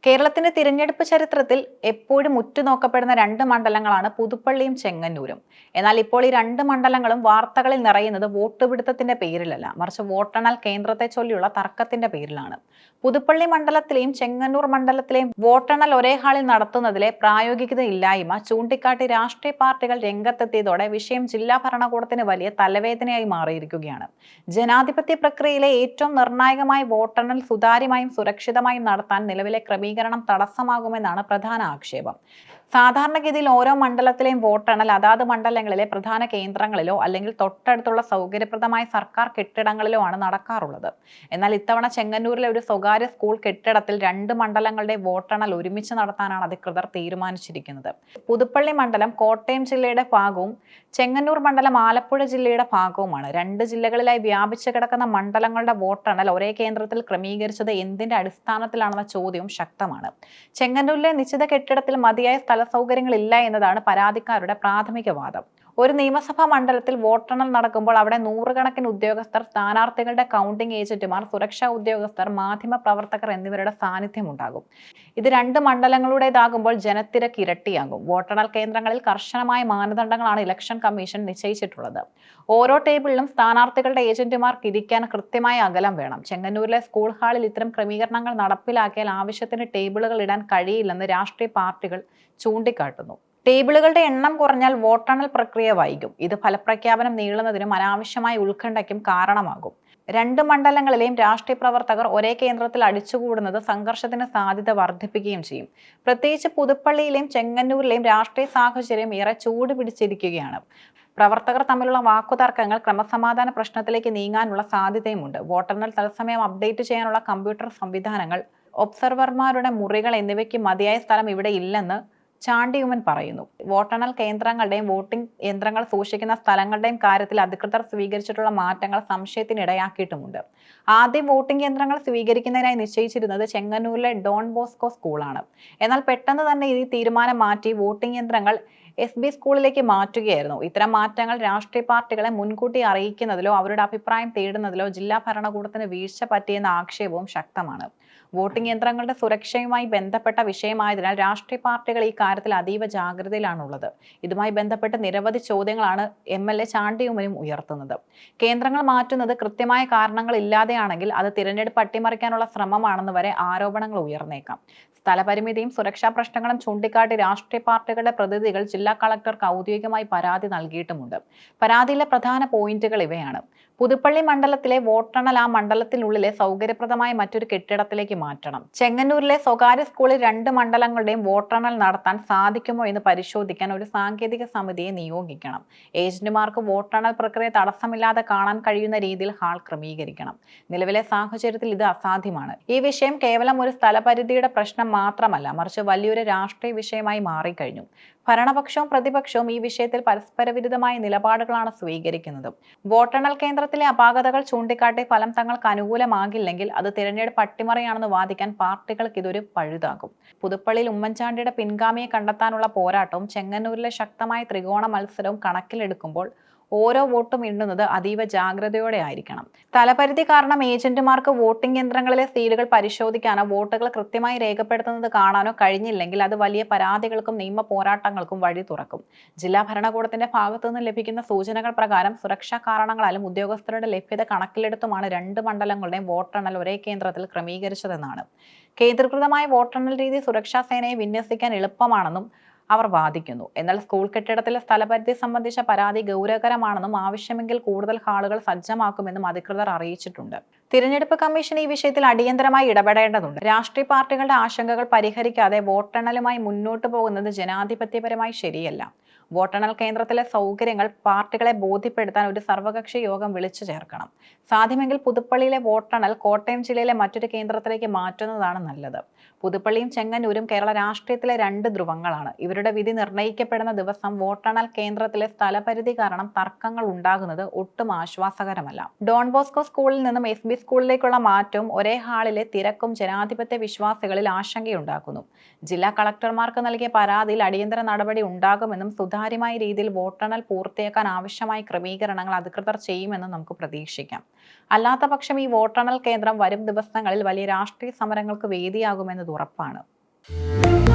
കേരളത്തിന്റെ തിരഞ്ഞെടുപ്പ് ചരിത്രത്തിൽ എപ്പോഴും ഉറ്റുനോക്കപ്പെടുന്ന രണ്ട് മണ്ഡലങ്ങളാണ് പുതുപ്പള്ളിയും ചെങ്ങന്നൂരും. എന്നാൽ ഇപ്പോൾ ഈ രണ്ട് മണ്ഡലങ്ങളും വാർത്തകളിൽ നിറയുന്നത് വോട്ട് പിടുത്തത്തിന്റെ പേരിലല്ല, മറിച്ച് വോട്ടെണ്ണൽ കേന്ദ്രത്തെ ചൊല്ലിയുള്ള തർക്കത്തിന്റെ പേരിലാണ്. പുതുപ്പള്ളി മണ്ഡലത്തിലെയും ചെങ്ങന്നൂർ മണ്ഡലത്തിലെയും വോട്ടെണ്ണൽ ഒരേ ഹാളിൽ നടത്തുന്നതിലെ പ്രായോഗികത ഇല്ലായ്മ ചൂണ്ടിക്കാട്ടി രാഷ്ട്രീയ പാർട്ടികൾ രംഗത്തെത്തിയതോടെ വിഷയം ജില്ലാ ഭരണകൂടത്തിന് വലിയ തലവേദനയായി മാറിയിരിക്കുകയാണ്. ജനാധിപത്യ പ്രക്രിയയിലെ ഏറ്റവും നിർണായകമായ വോട്ടെണ്ണൽ സുതാര്യമായും സുരക്ഷിതമായും നടത്താൻ നിലവിലെ ക്രമീകരണം തടസ്സമാകുമെന്നാണ് പ്രധാന ആക്ഷേപം. സാധാരണഗതിയിൽ ഓരോ മണ്ഡലത്തിലെയും വോട്ടെണ്ണൽ അതാത് മണ്ഡലങ്ങളിലെ പ്രധാന കേന്ദ്രങ്ങളിലോ അല്ലെങ്കിൽ തൊട്ടടുത്തുള്ള സൗകര്യപ്രദമായ സർക്കാർ കെട്ടിടങ്ങളിലോ ആണ് നടക്കാറുള്ളത്. എന്നാൽ ഇത്തവണ ചെങ്ങന്നൂരിലെ ഒരു സ്വകാര്യ സ്കൂൾ കെട്ടിടത്തിൽ രണ്ട് മണ്ഡലങ്ങളുടെ വോട്ടെണ്ണൽ ഒരുമിച്ച് നടത്താനാണ് അധികൃതർ തീരുമാനിച്ചിരിക്കുന്നത്. പുതുപ്പള്ളി മണ്ഡലം കോട്ടയം ജില്ലയുടെ ഭാഗവും ചെങ്ങന്നൂർ മണ്ഡലം ആലപ്പുഴ ജില്ലയുടെ ഭാഗവുമാണ്. രണ്ട് ജില്ലകളിലായി വ്യാപിച്ചു കിടക്കുന്ന മണ്ഡലങ്ങളുടെ വോട്ടെണ്ണൽ ഒരേ കേന്ദ്രത്തിൽ ക്രമീകരിച്ചത് എന്തിന്റെ അടിസ്ഥാനത്തിലാണെന്ന ചോദ്യവും ശക്തമാണ്. ചെങ്ങന്നൂരിലെ നിശ്ചിത കെട്ടിടത്തിൽ മതിയായ സ്ഥല സൗകര്യങ്ങളില്ല എന്നതാണ് പരാതിക്കാരുടെ പ്രാഥമിക വാദം. ഒരു നിയമസഭാ മണ്ഡലത്തിൽ വോട്ടെണ്ണൽ നടക്കുമ്പോൾ അവിടെ നൂറുകണക്കിന് ഉദ്യോഗസ്ഥർ, സ്ഥാനാർത്ഥികളുടെ കൗണ്ടിംഗ് ഏജന്റുമാർ, സുരക്ഷാ ഉദ്യോഗസ്ഥർ, മാധ്യമ പ്രവർത്തകർ എന്നിവരുടെ സാന്നിധ്യം ഉണ്ടാകും. ഇത് രണ്ട് മണ്ഡലങ്ങളുടേതാകുമ്പോൾ ജനത്തിരക്ക് ഇരട്ടിയാകും. വോട്ടെണ്ണൽ കേന്ദ്രങ്ങളിൽ കർശനമായ മാനദണ്ഡങ്ങളാണ് ഇലക്ഷൻ കമ്മീഷൻ നിശ്ചയിച്ചിട്ടുള്ളത്. ഓരോ ടേബിളിലും സ്ഥാനാർത്ഥികളുടെ ഏജന്റുമാർക്ക് ഇരിക്കാൻ കൃത്യമായ അകലം വേണം. ചെങ്ങന്നൂരിലെ സ്കൂൾ ഹാളിൽ ഇത്തരം ക്രമീകരണങ്ങൾ നടപ്പിലാക്കിയാൽ ആവശ്യത്തിന് ടേബിളുകൾ ഇടാൻ കഴിയില്ലെന്ന് രാഷ്ട്രീയ പാർട്ടികൾ ചൂണ്ടിക്കാട്ടുന്നു. ടേബിളുകളുടെ എണ്ണം കുറഞ്ഞാൽ വോട്ടെണ്ണൽ പ്രക്രിയ വൈകും. ഇത് ഫലപ്രഖ്യാപനം നീളുന്നതിനും അനാവശ്യമായ ഉത്കണ്ഠയ്ക്കും കാരണമാകും. രണ്ട് മണ്ഡലങ്ങളിലെയും രാഷ്ട്രീയ പ്രവർത്തകർ ഒരേ കേന്ദ്രത്തിൽ അടിച്ചുകൂടുന്നത് സംഘർഷത്തിന് സാധ്യത വർദ്ധിപ്പിക്കുകയും ചെയ്യും. പ്രത്യേകിച്ച് പുതുപ്പള്ളിയിലെയും ചെങ്ങന്നൂരിലെയും രാഷ്ട്രീയ സാഹചര്യം ഏറെ ചൂട് പിടിച്ചിരിക്കുകയാണ്. പ്രവർത്തകർ തമ്മിലുള്ള വാക്കുതർക്കങ്ങൾ ക്രമസമാധാന പ്രശ്നത്തിലേക്ക് നീങ്ങാനുള്ള സാധ്യതയുമുണ്ട്. വോട്ടെണ്ണൽ തത്സമയം അപ്ഡേറ്റ് ചെയ്യാനുള്ള കമ്പ്യൂട്ടർ സംവിധാനങ്ങൾ, ഒബ്സർവർമാരുടെ മുറികൾ എന്നിവയ്ക്ക് മതിയായ സ്ഥലം ഇവിടെ ഇല്ലെന്ന് ചാണ്ടിയുമ്മൻ പറയുന്നു. വോട്ടെണ്ണൽ കേന്ദ്രങ്ങളുടെയും വോട്ടിംഗ് യന്ത്രങ്ങൾ സൂക്ഷിക്കുന്ന സ്ഥലങ്ങളുടെയും കാര്യത്തിൽ അധികൃതർ സ്വീകരിച്ചിട്ടുള്ള മാറ്റങ്ങൾ സംശയത്തിനിടയാക്കിയിട്ടുമുണ്ട്. ആദ്യം വോട്ടിംഗ് യന്ത്രങ്ങൾ സ്വീകരിക്കുന്നതിനായി നിശ്ചയിച്ചിരുന്നത് ചെങ്ങന്നൂരിലെ ഡോൺ ബോസ്കോ സ്കൂളാണ്. എന്നാൽ പെട്ടെന്ന് തന്നെ ഈ തീരുമാനം മാറ്റി വോട്ടിംഗ് യന്ത്രങ്ങൾ SB സ്കൂളിലേക്ക് മാറ്റുകയായിരുന്നു. ഇത്തരം മാറ്റങ്ങൾ രാഷ്ട്രീയ പാർട്ടികളെ മുൻകൂട്ടി അറിയിക്കുന്നതിലോ അവരുടെ അഭിപ്രായം തേടുന്നതിലോ ജില്ലാ ഭരണകൂടത്തിന് വീഴ്ച പറ്റിയെന്ന ആക്ഷേപവും ശക്തമാണ്. വോട്ടിംഗ് യന്ത്രങ്ങളുടെ സുരക്ഷയുമായി ബന്ധപ്പെട്ട വിഷയമായതിനാൽ രാഷ്ട്രീയ പാർട്ടികൾ ഈ കാര്യത്തിൽ അതീവ ജാഗ്രതയിലാണുള്ളത്. ഇതുമായി ബന്ധപ്പെട്ട് നിരവധി ചോദ്യങ്ങളാണ് MLA ചാണ്ടിയുമ്മനും ഉയർത്തുന്നത്. കേന്ദ്രങ്ങൾ മാറ്റുന്നത് കൃത്യമായ കാരണങ്ങൾ ഇല്ലാതെയാണെങ്കിൽ അത് തിരഞ്ഞെടുപ്പ് അട്ടിമറിക്കാനുള്ള ശ്രമമാണെന്ന് വരെ ആരോപണങ്ങൾ ഉയർന്നേക്കാം. സ്ഥലപരിമിതിയും സുരക്ഷാ പ്രശ്നങ്ങളും ചൂണ്ടിക്കാട്ടി രാഷ്ട്രീയ പാർട്ടികളുടെ പ്രതിനിധികൾ ജില്ലാ കളക്ടർക്ക് ഔദ്യോഗികമായി പരാതി നൽകിയിട്ടുമുണ്ട്. പരാതിയിലെ പ്രധാന പോയിന്റുകൾ ഇവയാണ്: പുതുപ്പള്ളി മണ്ഡലത്തിലെ വോട്ടെണ്ണൽ ആ മണ്ഡലത്തിനുള്ളിലെ സൗകര്യപ്രദമായ മറ്റൊരു കെട്ടിടത്തിലേക്ക് മാറ്റണം. ചെങ്ങന്നൂരിലെ സ്വകാര്യ സ്കൂളിൽ രണ്ട് മണ്ഡലങ്ങളുടെയും വോട്ടെണ്ണൽ നടത്താൻ സാധിക്കുമോ എന്ന് പരിശോധിക്കാൻ ഒരു സാങ്കേതിക സമിതിയെ നിയോഗിക്കണം. ഏജന്റുമാർക്ക് വോട്ടെണ്ണൽ പ്രക്രിയ തടസ്സമില്ലാതെ കാണാൻ കഴിയുന്ന രീതിയിൽ ഹാൾ ക്രമീകരിക്കണം. നിലവിലെ സാഹചര്യത്തിൽ ഇത് അസാധ്യമാണ്. ഈ വിഷയം കേവലം ഒരു സ്ഥലപരിധിയുടെ പ്രശ്നം മാത്രമല്ല, മറിച്ച് വലിയൊരു രാഷ്ട്രീയ വിഷയമായി മാറിക്കഴിഞ്ഞു. ഭരണപക്ഷവും പ്രതിപക്ഷവും ഈ വിഷയത്തിൽ പരസ്പര വിരുദ്ധമായ നിലപാടുകളാണ് സ്വീകരിക്കുന്നത്. വോട്ടെണ്ണൽ കേന്ദ്രത്തിലെ അപാകതകൾ ചൂണ്ടിക്കാട്ടി ഫലം തങ്ങൾക്ക് അനുകൂലമാകില്ലെങ്കിൽ അത് തിരഞ്ഞെടുപ്പ് അട്ടിമറിയാണെന്ന് വാദിക്കാൻ പാർട്ടികൾക്ക് ഇതൊരു പഴുതാകും. പുതുപ്പള്ളിയിൽ ഉമ്മൻചാണ്ടിയുടെ പിൻഗാമിയെ കണ്ടെത്താനുള്ള പോരാട്ടവും ചെങ്ങന്നൂരിലെ ശക്തമായ ത്രികോണ മത്സരവും കണക്കിലെടുക്കുമ്പോൾ ഓരോ വോട്ടും എണ്ണുന്നത് അതീവ ജാഗ്രതയോടെ ആയിരിക്കണം. സ്ഥലപരിധി കാരണം ഏജന്റുമാർക്ക് വോട്ടിംഗ് യന്ത്രങ്ങളിലെ സീലുകൾ പരിശോധിക്കാനോ വോട്ടുകൾ കൃത്യമായി രേഖപ്പെടുത്തുന്നത് കാണാനോ കഴിഞ്ഞില്ലെങ്കിൽ അത് വലിയ പരാതികൾക്കും നിയമ പോരാട്ടങ്ങൾക്കും വഴി തുറക്കും. ജില്ലാ ഭരണകൂടത്തിന്റെ ഭാഗത്തുനിന്ന് ലഭിക്കുന്ന സൂചനകൾ പ്രകാരം സുരക്ഷാ കാരണങ്ങളാലും ഉദ്യോഗസ്ഥരുടെ ലഭ്യത കണക്കിലെടുത്തുമാണ് രണ്ട് മണ്ഡലങ്ങളുടെയും വോട്ടെണ്ണൽ ഒരേ കേന്ദ്രത്തിൽ ക്രമീകരിച്ചതെന്നാണ്. കേന്ദ്രീകൃതമായ വോട്ടെണ്ണൽ രീതി സുരക്ഷാ സേനയെ വിന്യസിക്കാൻ എളുപ്പമാണെന്നും അവർ വാദിക്കുന്നു. എന്നാൽ സ്കൂൾ കെട്ടിടത്തിലെ സ്ഥലപരിധി സംബന്ധിച്ച പരാതി ഗൗരവകരമാണെന്നും ആവശ്യമെങ്കിൽ കൂടുതൽ ഹാളുകൾ സജ്ജമാക്കുമെന്നും അധികൃതർ അറിയിച്ചിട്ടുണ്ട്. തിരഞ്ഞെടുപ്പ് കമ്മീഷൻ ഈ വിഷയത്തിൽ അടിയന്തരമായി ഇടപെടേണ്ടതുണ്ട്. രാഷ്ട്രീയ പാർട്ടികളുടെ ആശങ്കകൾ പരിഹരിക്കാതെ വോട്ടെണ്ണലുമായി മുന്നോട്ടു പോകുന്നത് ജനാധിപത്യപരമായി ശരിയല്ല. വോട്ടെണ്ണൽ കേന്ദ്രത്തിലെ സൗകര്യങ്ങൾ പാർട്ടികളെ ബോധ്യപ്പെടുത്താൻ ഒരു സർവകക്ഷി യോഗം വിളിച്ചു ചേർക്കണം. സാധ്യമെങ്കിൽ പുതുപ്പള്ളിയിലെ വോട്ടെണ്ണൽ കോട്ടയം ജില്ലയിലെ മറ്റൊരു കേന്ദ്രത്തിലേക്ക് മാറ്റുന്നതാണ് നല്ലത്. പുതുപ്പള്ളിയും ചെങ്ങന്നൂരും കേരള രാഷ്ട്രീയത്തിലെ രണ്ട് ധ്രുവങ്ങളാണ്. ഇവരുടെ വിധി നിർണ്ണയിക്കപ്പെടുന്ന ദിവസം വോട്ടെണ്ണൽ കേന്ദ്രത്തിലെ സ്ഥലപരിധി കാരണം തർക്കങ്ങൾ ഉണ്ടാകുന്നത് ഒട്ടും ആശ്വാസകരമല്ല. ഡോൺ ബോസ്കോ സ്കൂളിൽ നിന്നും SB സ്കൂളിലേക്കുള്ള മാറ്റവും ഒരേ ഹാളിലെ തിരക്കും ജനാധിപത്യ വിശ്വാസികളിൽ ആശങ്കയുണ്ടാക്കുന്നു. ജില്ലാ കളക്ടർമാർക്ക് നൽകിയ പരാതിയിൽ അടിയന്തര നടപടി ഉണ്ടാകുമെന്നും സുതാര്യമായ രീതിയിൽ വോട്ടെണ്ണൽ പൂർത്തിയാക്കാൻ ആവശ്യമായ ക്രമീകരണങ്ങൾ അധികൃതർ ചെയ്യുമെന്നും നമുക്ക് പ്രതീക്ഷിക്കാം. അല്ലാത്തപക്ഷം ഈ വോട്ടെണ്ണൽ കേന്ദ്രം വരും ദിവസങ്ങളിൽ വലിയ രാഷ്ട്രീയ സമരങ്ങൾക്ക് വേദിയാകുമെന്നത് ഉറപ്പാണ്. നന്ദി.